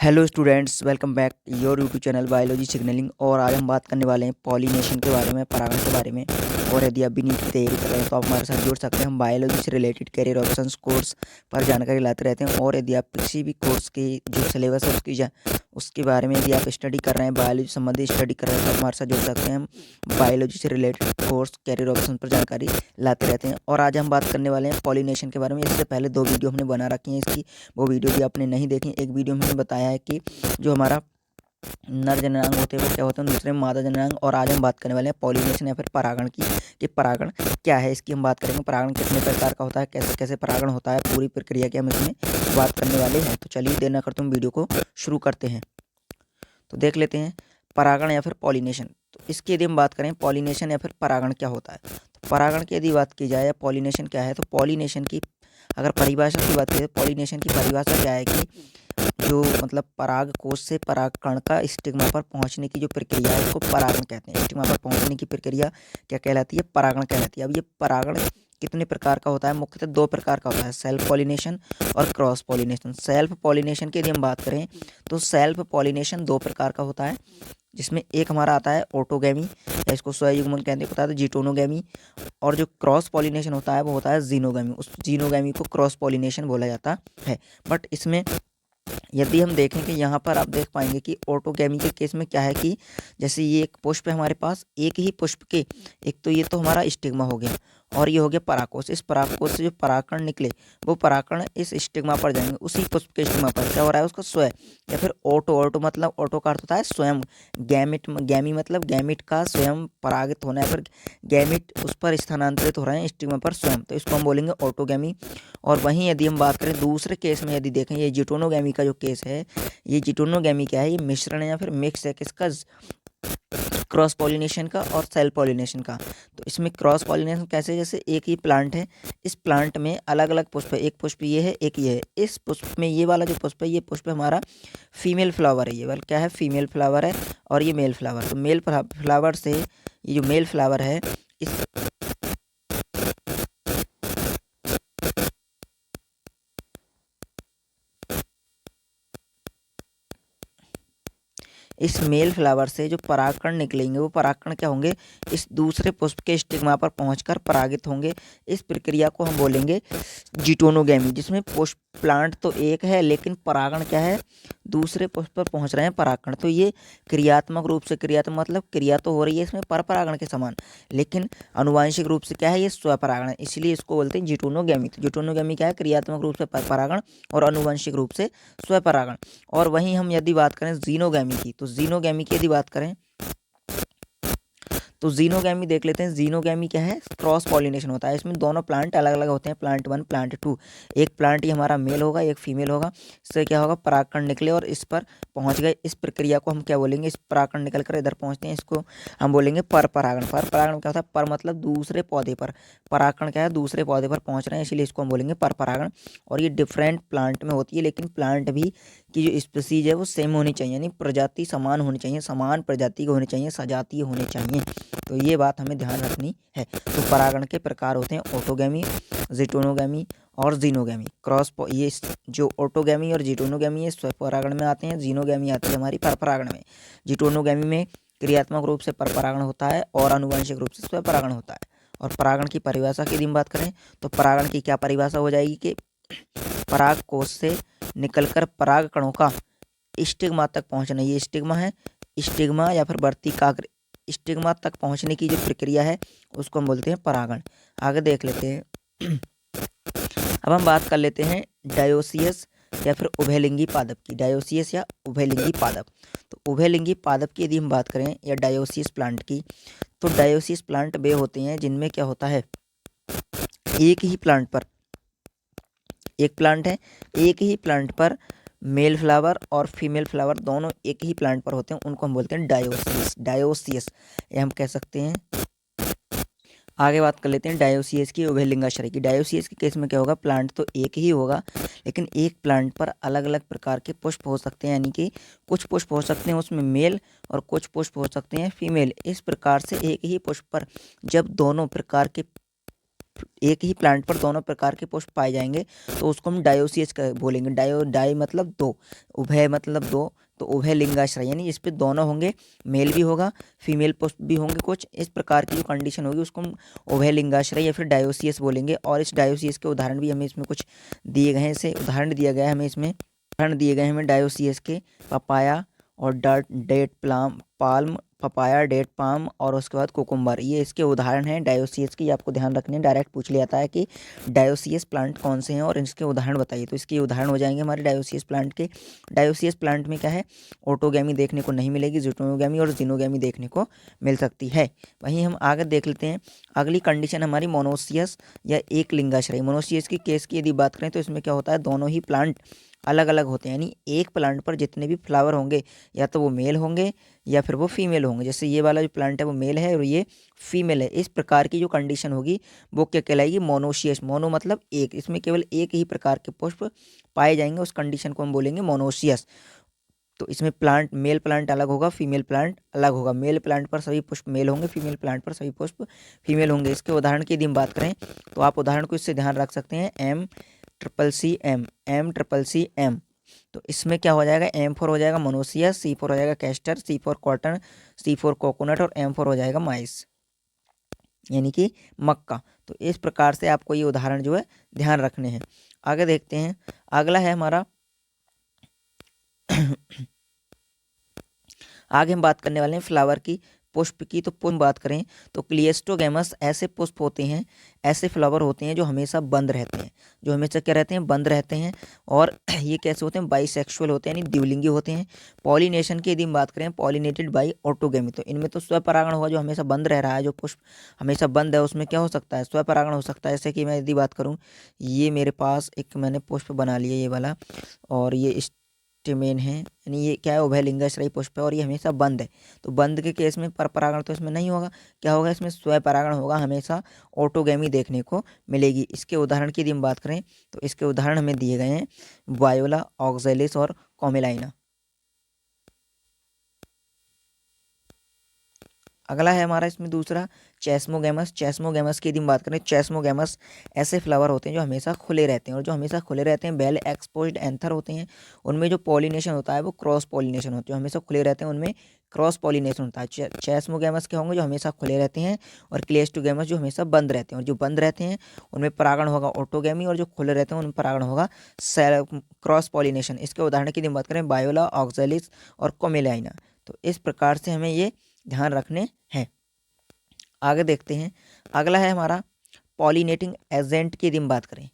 Hello students, welcome back your YouTube channel biology signalling. और आज हम बात करने वाले हैं पॉलिनेशन के बारे में, परागण के बारे में। और यदि आप भी नीट की तैयारी कर रहे हैं तो आप हमारे साथ जुड़ सकते हैं। हम बायोलॉजी से रिलेटेड करियर ऑप्शंस कोर्स पर जानकारी लाते रहते हैं। और यदि आप किसी भी कोर्स की जो सिलेबस है उसके बारे में यदि आप स्टडी कर रहे हैं, बायोलॉजी संबंधी स्टडी कर रहे हैं, तो हमारे साथ जुड़ सकते हैं। हम बायोलॉजी से रिलेटेड कोर्स कैरियर ऑप्शन पर जानकारी लाते रहते हैं। और आज हम बात करने वाले हैं पॉलिनेशन के बारे में। इससे पहले 2 वीडियो हमने बना रखी हैं इसकी, वो वीडियो भी आपने नहीं देखी। एक वीडियो में हमने बताया है कि जो हमारा नर जननांग होते हैं वो क्या होते हैं, दूसरे में मादा जननांग। और आज हम बात करने वाले हैं पॉलिनेशन या फिर परागण की, कि परागण क्या है, इसकी हम बात करेंगे। परागण कितने प्रकार का होता है, कैसे कैसे परागण होता है, पूरी प्रक्रिया की हम इसमें बात करने वाले हैं। तो चलिए देर ना करते हम वीडियो को शुरू करते हैं। तो देख लेते हैं परागण या फिर पॉलिनेशन। तो इसकी यदि हम बात करें पॉलिनेशन या फिर परागण क्या होता है, तो परागण की यदि बात की जाए या पॉलिनेशन क्या है, तो पॉलिनेशन की अगर परिभाषा की बात करें, पॉलिनेशन की परिभाषा क्या है कि जो मतलब पराग कोश से परागकण का स्टिग्मा पर पहुंचने की जो प्रक्रिया है उसको परागण कहते हैं। स्टिग्मा पर पहुंचने की प्रक्रिया क्या कहलाती है, परागण कहलाती है। अब ये परागण कितने प्रकार का होता है, मुख्यतः 2 प्रकार का होता है, सेल्फ पॉलिनेशन और क्रॉस पॉलिनेशन। सेल्फ पॉलिनेशन की यदि हम बात करें तो सेल्फ पॉलिनेशन 2 प्रकार का होता है, जिसमें एक हमारा आता है ऑटोगैमी या इसको स्वयुग्मन कहते हैं, तो जीटोनोगैमी। और जो क्रॉस पॉलिनेशन होता है वो होता है जीनोगैमी। उस जीनोगैमी को क्रॉस पॉलिनेशन बोला जाता है। बट इसमें यदि हम देखें कि यहाँ पर आप देख पाएंगे कि ऑटोगैमी के केस में क्या है कि जैसे ये एक पुष्प है हमारे पास, एक ही पुष्प के एक तो ये तो हमारा स्टिग्मा हो गया और ये हो गया परागकोश। इस परागकोश से जो परागकण निकले वो परागकण इस स्टिग्मा पर जाएंगे, उसी पुष्प के स्टिग्मा पर क्या हो रहा है उसका स्वयं या फिर ऑटो मतलब ऑटो का अर्थ होता है स्वयं, गैमिट गैमी मतलब गैमिट का स्वयं परागित होना है, फिर गैमिट उस पर स्थानांतरित हो रहे हैं स्टिग्मा पर स्वयं, तो इसको हम बोलेंगे ऑटोगैमी। और वहीं यदि हम बात करें दूसरे केस में, यदि देखें ये जिटोनोगैमी का जो केस है, ये जिटोनोगैमी क्या है, ये मिश्रण है या फिर मिक्स है किसका, क्रॉस पॉलिनेशन का और सेल्फ पॉलिनेशन का। तो इसमें क्रॉस पॉलिनेशन कैसे, जैसे एक ही प्लांट है, इस प्लांट में अलग अलग पुष्प है, एक पुष्प ये है एक ये है। इस पुष्प में ये वाला जो पुष्प है, ये पुष्प हमारा फीमेल फ्लावर है, ये वाला क्या है फीमेल फ्लावर है, और ये मेल फ्लावर। तो मेल फ्लावर से ये जो मेल फ्लावर है इस मेल फ्लावर से जो परागकण निकलेंगे वो परागकण क्या होंगे, इस दूसरे पुष्प के स्टिग्मा पर पहुंचकर परागित होंगे। इस प्रक्रिया को हम बोलेंगे जिटोनोगैमी, जिसमें पुष्प प्लांट तो एक है लेकिन परागण क्या है, दूसरे पुष्प पर पहुंच रहे हैं परागकण। तो ये क्रियात्मक रूप से, क्रियात्मक मतलब क्रिया तो हो रही है इसमें पर परागण के समान, लेकिन अनुवांशिक रूप से क्या है, ये स्वपरागण है, इसलिए इसको बोलते हैं जिटोनोगैमी। तो जिटोनोगैमी क्या है, क्रियात्मक रूप से परागण और अनुवांशिक रूप से स्वपरागण। और वहीं हम यदि बात करें जीनोगैमी की, तो जीनोगैमी की यदि बात करें तो जीनोगैमी देख लेते हैं। जीनोगैमी क्या है, क्रॉस पॉलिनेशन होता है, इसमें दोनों प्लांट अलग अलग होते हैं, प्लांट 1 प्लांट 2। एक प्लांट ही हमारा मेल होगा एक फीमेल होगा, इससे क्या होगा परागकण निकले और इस पर पहुंच गए। इस प्रक्रिया को हम क्या बोलेंगे, इस परागकण निकल कर इधर पहुंचते हैं, इसको हम बोलेंगे पर परागण। पर परागण क्या होता है, पर मतलब दूसरे पौधे पर, परागकण क्या है दूसरे पौधे पर पहुंच रहे हैं, इसीलिए इसको हम बोलेंगे पर परागण। और ये डिफरेंट प्लांट में होती है, लेकिन प्लांट भी की जो स्पीसीज है वो सेम होनी चाहिए, यानी प्रजाति समान होनी चाहिए, समान प्रजाति की होनी चाहिए, सजातीय होनी चाहिए। तो ये बात हमें ध्यान रखनी है। तो परागण के प्रकार होते हैं ऑटोगैमी, जिटोनोगैमी और जीनोगैमी। ये जो ऑटोगैमी और जिटोनोगैमी है स्वपरागण में आते हैं, जीनोगैमी आती है हमारी परपरागण में। जिटोनोगैमी में क्रियात्मक रूप से परपरागण होता है और आनुवंशिक रूप से स्वपरागण होता है। और परागण की परिभाषा की यदि हम बात करें तो परागण की क्या परिभाषा हो जाएगी कि पराग कोश से निकलकर पराग कणों का स्टिग्मा तक पहुंचना, ये स्टिग्मा है, स्टिग्मा या फिर वर्तिकाग्र स्टिग्मा तक पहुंचने की जो प्रक्रिया है उसको हम बोलते हैं परागण। आगे देख लेते हैं। अब हम बात कर लेते हैं डायोसियस या फिर उभयलिंगी पादप की, डायोसियस या उभयलिंगी पादप। तो उभयलिंगी पादप की यदि हम बात करें या डायोसियस प्लांट की, तो डायोसियस प्लांट वे होते हैं जिनमें क्या होता है, एक ही प्लांट पर, एक प्लांट है, एक ही प्लांट पर मेल फ्लावर और फीमेल फ्लावर दोनों एक ही प्लांट पर होते हैं, उनको हम बोलते हैं डायोसियस। डायोसियस ये हम कह सकते हैं। आगे बात कर लेते हैं डायोसियस की, उभयलिंगाश्रय की। डायोसियस के केस में क्या होगा, प्लांट तो एक ही होगा लेकिन एक प्लांट पर अलग अलग प्रकार के पुष्प हो सकते हैं, यानी कि कुछ पुष्प हो सकते हैं उसमें मेल और कुछ पुष्प हो सकते हैं फीमेल। इस प्रकार से एक ही पुष्प पर जब दोनों प्रकार के एक ही प्लांट पर दोनों प्रकार के पुष्प पाए जाएंगे तो उसको हम डायोसियस बोलेंगे। डाई मतलब दो, उभय मतलब दो, तो उभय लिंगाश्रय यानी इस पे दोनों होंगे, मेल भी होगा फीमेल पुष्प भी होंगे, कुछ इस प्रकार की जो कंडीशन होगी उसको हम उभय लिंगाश्रय या फिर डायोसियस बोलेंगे। और इस डायोसियस के उदाहरण भी हमें इसमें कुछ दिए गए हैं, इसे उदाहरण दिया गया है हमें, इसमें उदाहरण दिए गए हैं हमें डायोसियस के, पपाया और date palm, papaya, date palm और उसके बाद कोकुम्बर, ये इसके उदाहरण हैं डायोसियस की। आपको ध्यान रखने, डायरेक्ट पूछ लिया जाता है कि डायोसियस प्लांट कौन से हैं और इसके उदाहरण बताइए, तो इसके उदाहरण हो जाएंगे हमारे डायोसियस प्लांट के। डायोसियस प्लांट में क्या है, ऑटोगैमी देखने को नहीं मिलेगी, ज़िटोनोगैमी और जिनोगैमी देखने को मिल सकती है। वहीं हम आगे देख लेते हैं अगली कंडीशन हमारी मोनोसियस या एक लिंगाश्रय। मोनोसियस की केस की यदि बात करें तो इसमें क्या होता है, दोनों ही प्लांट अलग अलग होते हैं, यानी एक प्लांट पर जितने भी फ्लावर होंगे या तो वो मेल होंगे या फिर वो फीमेल होंगे। जैसे ये वाला जो प्लांट है वो मेल है और ये फीमेल है, इस प्रकार की जो कंडीशन होगी वो क्या कहलाएगी, मोनोसियस। मोनो मतलब एक, इसमें केवल एक ही प्रकार के पुष्प पाए जाएंगे, उस कंडीशन को हम बोलेंगे मोनोसियस। तो इसमें प्लांट, मेल प्लांट अलग होगा, फीमेल प्लांट अलग होगा। मेल प्लांट पर सभी पुष्प मेल होंगे, फीमेल प्लांट पर सभी पुष्प फीमेल होंगे। इसके उदाहरण की यदि हम बात करें तो आप उदाहरण को इससे ध्यान रख सकते हैं, M CCC M। तो इसमें क्या हो जाएगा, M4 हो जाएगा मोनोसियस, C4 हो जाएगा castor, C4 cotton, C4 coconut और M4 हो जाएगा माइस यानी कि मक्का। तो इस प्रकार से आपको ये उदाहरण जो है ध्यान रखने हैं। आगे देखते हैं, अगला है हमारा आगे हम बात करने वाले हैं फ्लावर की, पुष्प की। तो पुष्प बात करें तो क्लिएस्टोगैमस ऐसे पुष्प होते हैं, ऐसे फ्लावर होते हैं जो हमेशा बंद रहते हैं, जो हमेशा क्या रहते हैं, बंद रहते हैं। और ये कैसे होते हैं, बाइसेक्सुअल होते हैं यानी द्विलिंगी होते हैं। पॉलिनेशन की यदि हम बात करें, पॉलिनेटेड बाई ऑटोगैमी, तो इनमें तो स्वपरागण होगा, जो हमेशा बंद रह रहा है, जो पुष्प हमेशा बंद है उसमें क्या हो सकता है, स्वपरागण हो सकता है। जैसे कि मैं यदि बात करूँ, ये मेरे पास एक मैंने पुष्प बना लिया ये वाला, और ये स्टेमेन है, यानी ये क्या है, उभयलिंगाश्रयी पुष्प है और ये हमेशा बंद है। तो बंद के केस में पर परागण तो इसमें नहीं होगा, क्या होगा, इसमें स्वपरागण होगा, हमेशा ऑटोगैमी देखने को मिलेगी। इसके उदाहरण की यदि हम बात करें तो इसके उदाहरण हमें दिए गए हैं, वायोला, ऑक्जेलिस और कॉमेलाइना। अगला है हमारा इसमें दूसरा चेस्मोगैमस। चेस्मोगैमस की यदि हम बात करें, चेस्मोगैमस ऐसे फ्लावर होते हैं जो हमेशा खुले रहते हैं, और जो हमेशा खुले रहते हैं वेल एक्सपोज्ड एंथर होते हैं। उनमें जो पॉलिनेशन होता है वो क्रॉस पॉलिनेशन होता है, जो हमेशा खुले रहते हैं उनमें क्रॉस पॉलिनेशन होता है। चेस्मोगैमस के होंगे जो हमेशा खुले रहते हैं, और क्लेस्टोगैमस जो हमेशा बंद रहते हैं। और जो बंद रहते हैं उनमें परागण होगा ऑटोगैमी, और जो खुले रहते हैं उनमें परागण होगा क्रॉस पॉलिनेशन। इसके उदाहरण की यदि हम बात करें, बायोला, ऑक्जेलिस और कोमेलाइना। तो इस प्रकार से हमें ये ध्यान रखने हैं। आगे देखते हैं, अगला है हमारा पॉलिनेटिंग एजेंट की यदि हम बात करें,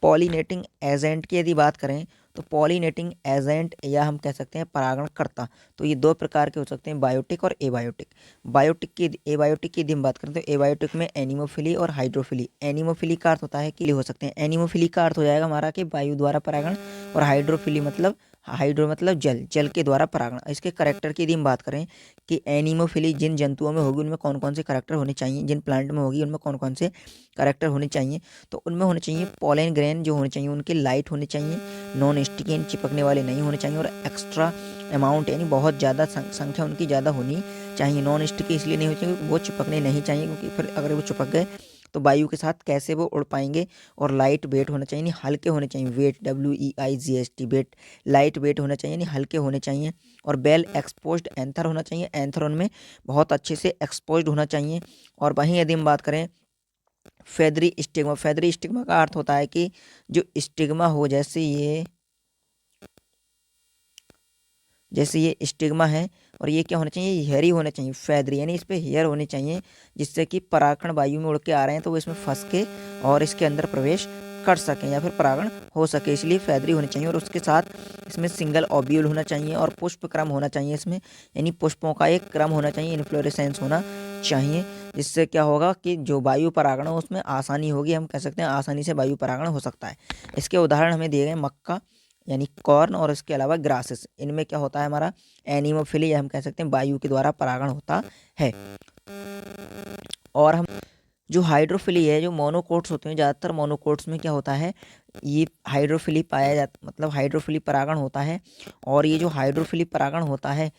पॉलिनेटिंग एजेंट की यदि बात करें तो पॉलिनेटिंग एजेंट या हम कह सकते हैं परागणकर्ता, तो ये दो प्रकार के हो सकते हैं, बायोटिक और एबायोटिक। एबायोटिक की यदि हम बात करें तो एबायोटिक में एनिमोफिली और हाइड्रोफिली। एनिमोफिली का अर्थ होता है कि हो सकते हैं, एनिमोफिली का अर्थ हो जाएगा हमारा कि वायु द्वारा परागण, और हाइड्रोफिली मतलब हाइड्रो मतलब जल, जल के द्वारा परागण। इसके करेक्टर की यदि हम बात करें कि एनिमोफिली जिन जंतुओं में होगी उनमें कौन कौन से करेक्टर होने चाहिए, जिन प्लांट में होगी उनमें कौन कौन से करेक्टर होने चाहिए, तो उनमें होने चाहिए पॉलन ग्रेन जो होने चाहिए उनके लाइट होने चाहिए, नॉन स्टिकी यानी चिपकने वाले नहीं होने चाहिए, और एक्स्ट्रा अमाउंट यानी बहुत ज़्यादा संख्या उनकी ज़्यादा होनी चाहिए। नॉन स्टिकी इसलिए नहीं होनी चाहिए क्योंकि वो चिपकने नहीं चाहिए, क्योंकि फिर अगर वो चिपक गए तो वायु के साथ कैसे वो उड़ पाएंगे। और लाइट वेट होना चाहिए, यानी हल्के होने चाहिए, weight WEIGHT weight, light weight होना चाहिए यानी हल्के होने चाहिए। और बेल एक्सपोज्ड एंथर होना चाहिए, एंथर उनमें बहुत अच्छे से एक्सपोज्ड होना चाहिए। और वहीं यदि हम बात करें फेदरी स्टिग्मा, फेदरी स्टिग्मा का अर्थ होता है कि जो स्टिग्मा हो, जैसे ये स्टिग्मा है, और ये क्या होना चाहिए, हेयरी होना चाहिए, फेदरी यानी इस पे हेयर होने चाहिए, जिससे कि परागण वायु में उड़ के आ रहे हैं तो वो इसमें फंस के और इसके अंदर प्रवेश कर सकें या फिर परागण हो सके, इसलिए फेदरी होनी चाहिए। और उसके साथ इसमें सिंगल ओब्यूल होना चाहिए और पुष्प क्रम होना चाहिए इसमें, यानी पुष्पों का एक क्रम होना चाहिए, इन्फ्लोरेसेंस होना चाहिए, जिससे क्या होगा कि जो वायु परागण हो उसमें आसानी होगी, हम कह सकते हैं आसानी से वायु परागण हो सकता है। इसके उदाहरण हमें दिए गए मक्का यानी कॉर्न, और इसके अलावा ग्रासेस। इनमें क्या होता है हमारा एनिमोफिली, या हम कह सकते हैं वायु के द्वारा परागण होता है। और हम जो हाइड्रोफिली है, जो मोनोकोट्स होते हैं, ज़्यादातर मोनोकोट्स में क्या होता है, ये हाइड्रोफिली पाया जाता, मतलब हाइड्रोफिली परागण होता है। और ये जो हाइड्रोफिली परागण होता है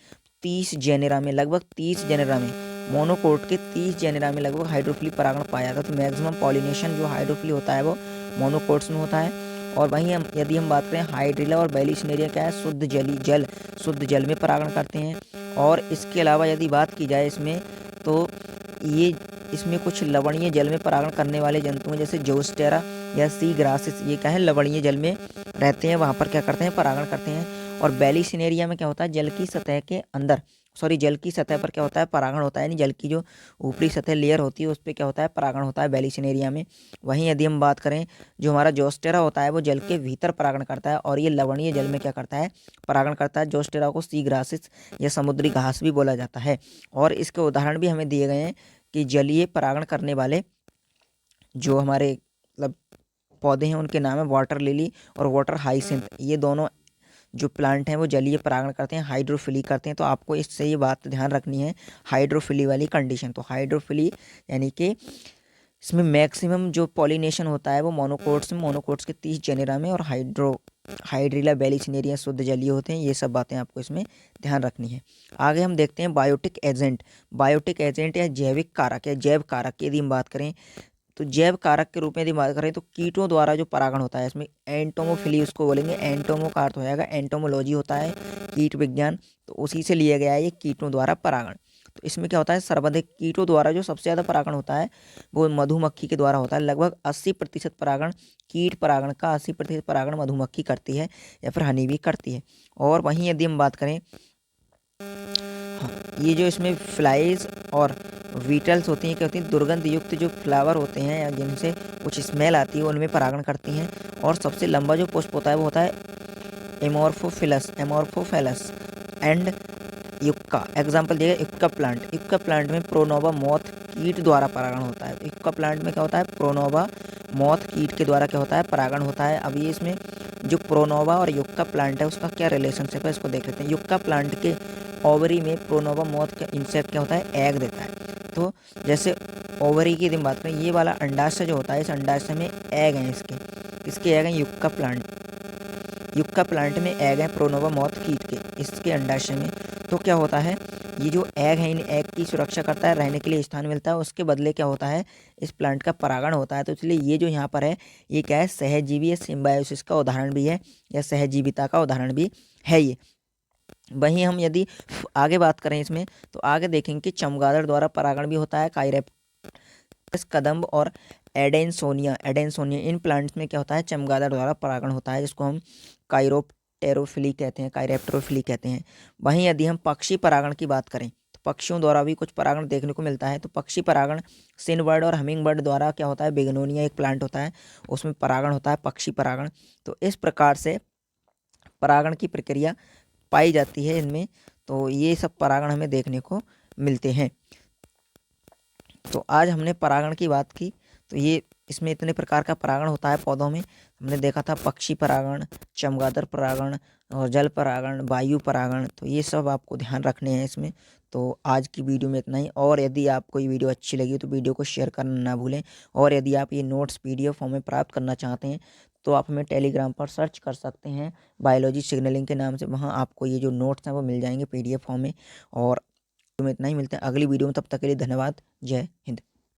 30 जेनेरा में, लगभग 30 जेनेरा में मोनोकोट के 30 जेनेरा में लगभग हाइड्रोफिली परागण पाया जाता है। तो मैक्सिमम पॉलिनेशन जो हाइड्रोफिली होता है वो मोनोकोट्स में होता है। और वहीं हम यदि हम बात करें हाइड्रिला और बेलिस्नेरिया क्या है, शुद्ध जल में परागण करते हैं। और इसके अलावा यदि बात की जाए इसमें, तो ये इसमें कुछ लवणीय जल में परागण करने वाले जंतु हैं, जैसे जोस्टेरा या सी ग्रासिस, ये क्या है लवणीय जल में रहते हैं, वहाँ पर क्या करते हैं परागण करते हैं। और बेलिस्नेरिया में क्या होता है, जल की सतह पर क्या होता है परागण होता है, यानी जल की जो ऊपरी सतह लेयर होती है उस पर क्या होता है परागण होता है बेलिस्नेरिया में। वहीं यदि हम बात करें, जो हमारा जोस्टेरा होता है वो जल के भीतर परागण करता है, और ये लवणीय जल में क्या करता है परागण करता है। जोस्टेरा को सी ग्रासिस या समुद्री घास भी बोला जाता है। और इसके उदाहरण भी हमें दिए गए हैं कि जलीय परागण करने वाले जो हमारे मतलब पौधे हैं उनके नाम है वाटर लिली और वाटर हाइसिंथ। ये दोनों जो प्लांट हैं वो जलीय परागण करते हैं, हाइड्रोफिली करते हैं। तो आपको इससे ये बात ध्यान रखनी है, हाइड्रोफिली वाली कंडीशन। तो हाइड्रोफिली यानी कि इसमें मैक्सिमम जो पॉलिनेशन होता है वो मोनोकोट्स के 30 जेनेरा में, और हाइड्रिला बेलिस्नेरिया शुद्ध जलीय होते हैं। ये सब बातें आपको इसमें ध्यान रखनी है। आगे हम देखते हैं बायोटिक एजेंट या जैविक कारक या जैव कारक की यदि हम बात करें, तो जैव कारक के रूप में यदि बात करें तो कीटों द्वारा जो परागण होता है इसमें एंटोमोफिली उसको बोलेंगे। एंटोमो का अर्थ हो जाएगा, एंटोमोलॉजी होता है कीट विज्ञान, तो उसी से लिया गया है ये कीटों द्वारा परागण। तो इसमें क्या होता है, सर्वाधिक कीटों द्वारा जो सबसे ज़्यादा परागण होता है वो मधुमक्खी के द्वारा होता है। लगभग 80% परागण कीट परागण का 80% परागण मधुमक्खी करती है या फिर हनी भी करती है। और वहीं यदि हम बात करें, हाँ, ये जो इसमें फ्लाइज और वीटल्स होती हैं, क्या होती हैं दुर्गंध युक्त जो फ्लावर होते हैं या जिनसे कुछ स्मेल आती है उनमें परागण करती हैं। और सबसे लंबा जो पुष्प होता है वो होता है एमोर्फोफेलस एंड युक्का। एग्जाम्पल दिया युक्का प्लांट में प्रोनोवा मॉथ कीट द्वारा परागण होता है। युक्का प्लांट में क्या होता है, प्रोनोवा मॉथ कीट के द्वारा क्या होता है परागण होता है। अब ये इसमें जो प्रोनोवा और युक्का प्लांट है उसका क्या रिलेशनशिप है इसको देख लेते हैं। युक्का प्लांट के ओवरी में प्रोनोवा मॉथ का इंसेक्ट क्या होता है एग देता है। तो जैसे ओवरी की यदि बात करें, ये वाला अंडाशय जो होता है, इस अंडाशय में एग हैं, इसके एग हैं युक्का प्लांट में एग हैं प्रोनोवा मॉथ कीट के, इसके अंडाशय में। तो क्या होता है, ये जो एग है इन एग की सुरक्षा करता है, रहने के लिए स्थान मिलता है, उसके बदले क्या होता है इस प्लांट का परागण होता है। तो इसलिए ये जो यहाँ पर है ये क्या है सहजीवी या सिम्बायोसिस का उदाहरण भी है या सहजीविता का उदाहरण भी है ये। वहीं हम यदि आगे बात करें इसमें, तो आगे देखेंगे कि चमगादड़ द्वारा परागण भी होता है। काइरेप्टस कदम्ब और एडेंसोनिया इन प्लांट्स में क्या होता है चमगादड़ द्वारा परागण होता है, जिसको हम काइरोप्टेरोफिली कहते हैं। वहीं यदि हम पक्षी परागण की बात करें तो पक्षियों द्वारा भी कुछ परागण देखने को मिलता है। तो पक्षी परागण सिनबर्ड और हमिंग बर्ड द्वारा क्या होता है, बिगनोनिया एक प्लांट होता है उसमें परागण होता है पक्षी परागण। तो इस प्रकार से परागण की प्रक्रिया पाई जाती है इनमें। तो ये सब परागण हमें देखने को मिलते हैं। तो आज हमने परागण की बात की, तो ये इसमें इतने प्रकार का परागण होता है पौधों में। हमने देखा था पक्षी परागण, चमगादड़ परागण और जल परागण, वायु परागण। तो ये सब आपको ध्यान रखने हैं इसमें। तो आज की वीडियो में इतना ही। और यदि आपको ये वीडियो अच्छी लगी तो वीडियो को शेयर करना ना भूलें। और यदि आप ये नोट्स PDF फॉर्म में प्राप्त करना चाहते हैं तो आप हमें टेलीग्राम पर सर्च कर सकते हैं बायोलॉजी सिग्नलिंग के नाम से। वहाँ आपको ये जो नोट्स हैं वो मिल जाएंगे PDF फॉर्म में। और में इतना ही, मिलते हैं अगली वीडियो में, तब तक के लिए धन्यवाद। जय हिंद।